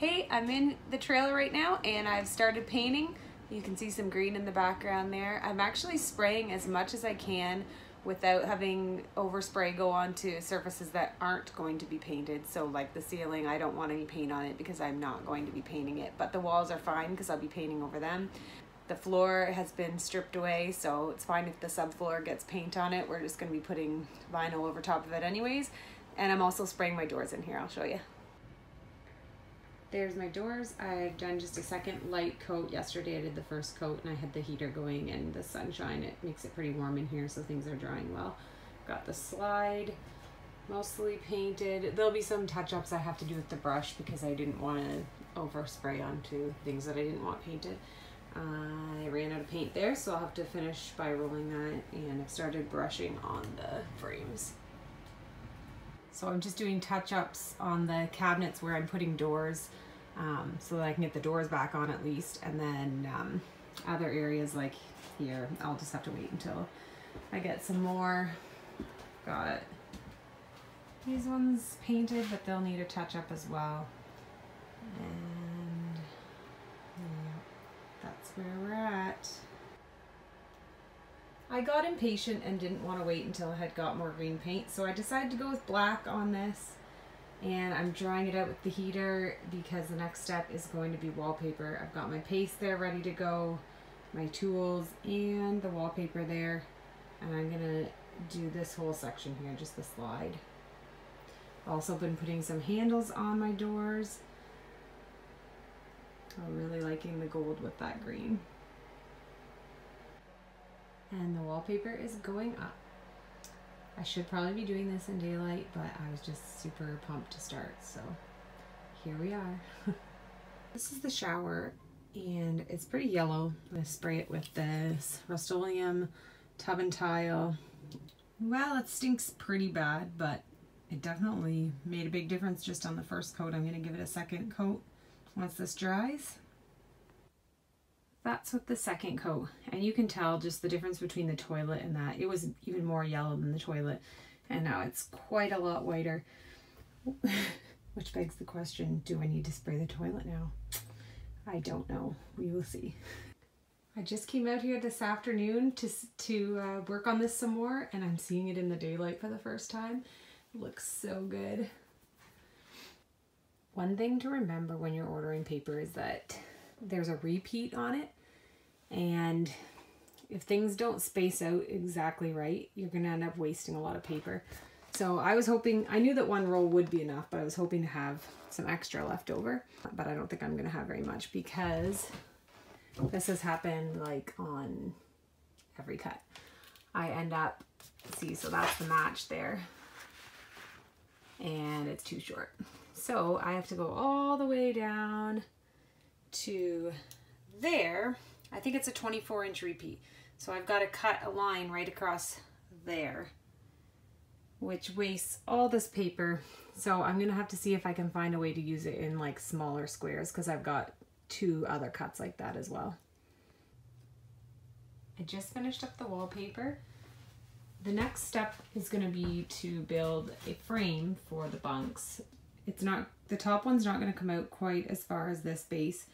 Hey, I'm in the trailer right now and I've started painting. You can see some green in the background there. I'm actually spraying as much as I can without having overspray go onto surfaces that aren't going to be painted. So like the ceiling, I don't want any paint on it because I'm not going to be painting it, but the walls are fine because I'll be painting over them. The floor has been stripped away, so it's fine if the subfloor gets paint on it. We're just going to be putting vinyl over top of it anyways. And I'm also spraying my doors in here. I'll show you. There's my doors. I've done just a second light coat. Yesterday I did the first coat and I had the heater going, and the sunshine, it makes it pretty warm in here, so things are drying well. Got the slide mostly painted. There'll be some touch-ups I have to do with the brush because I didn't want to overspray onto things that I didn't want painted. I ran out of paint there, so I'll have to finish by rolling that, and I've started brushing on the frames. So I'm just doing touch-ups on the cabinets where I'm putting doors, so that I can get the doors back on at least, and then other areas like here, I'll just have to wait until I get some more. Got these ones painted, but they'll need a touch-up as well. And yeah, that's where we're at. I got impatient and didn't want to wait until I had got more green paint, so I decided to go with black on this, and I'm drying it out with the heater because the next step is going to be wallpaper. I've got my paste there ready to go, my tools, and the wallpaper there, and I'm gonna do this whole section here, just the slide. Also been putting some handles on my doors. I'm really liking the gold with that green. And the wallpaper is going up. I should probably be doing this in daylight, but I was just super pumped to start, so here we are. This is the shower, and it's pretty yellow. I'm gonna spray it with this Rust-Oleum tub and tile. Well, it stinks pretty bad, but it definitely made a big difference just on the first coat. I'm gonna give it a second coat once this dries. That's with the second coat, and you can tell just the difference between the toilet and that. It was even more yellow than the toilet, and now it's quite a lot whiter. Which begs the question, do I need to spray the toilet now? I don't know. We will see. I just came out here this afternoon to work on this some more, and I'm seeing it in the daylight for the first time. It looks so good. One thing to remember when you're ordering paper is that there's a repeat on it, and if things don't space out exactly right, you're gonna end up wasting a lot of paper. So I was hoping, I knew that one roll would be enough, but I was hoping to have some extra left over, but I don't think I'm gonna have very much because this has happened like on every cut. I end up, see, so that's the match there, and it's too short. So I have to go all the way down to there. I think it's a 24-inch repeat. So I've got to cut a line right across there, which wastes all this paper. So I'm gonna have to see if I can find a way to use it in like smaller squares, because I've got 2 other cuts like that as well. I just finished up the wallpaper. The next step is gonna be to build a frame for the bunks. It's not, the top one's not gonna come out quite as far as this base.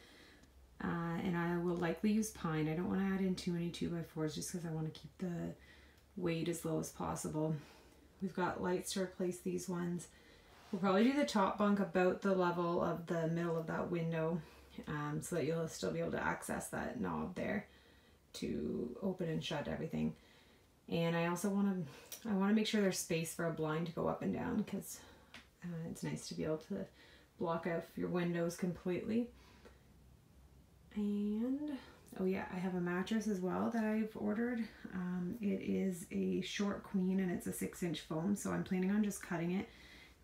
And I will likely use pine. I don't want to add in too many 2x4s just because I want to keep the weight as low as possible. We've got lights to replace these ones. We'll probably do the top bunk about the level of the middle of that window, so that you'll still be able to access that knob there to open and shut everything. And I also want to make sure there's space for a blind to go up and down, because it's nice to be able to block out your windows completely. And oh yeah, I have a mattress as well that I've ordered. It is a short queen and it's a 6-inch foam, so I'm planning on just cutting it,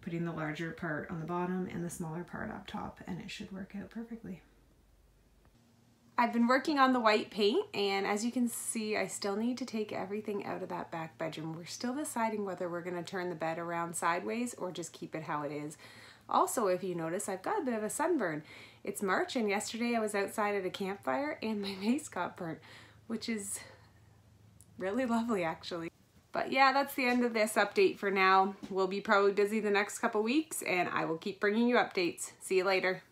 putting the larger part on the bottom and the smaller part up top, and it should work out perfectly. I've been working on the white paint, and as you can see, I still need to take everything out of that back bedroom. We're still deciding whether we're going to turn the bed around sideways or just keep it how it is. Also, if you notice, I've got a bit of a sunburn. It's March, and yesterday I was outside at a campfire and my face got burnt, which is really lovely actually. But yeah, that's the end of this update for now. We'll be probably busy the next couple weeks, and I will keep bringing you updates. See you later.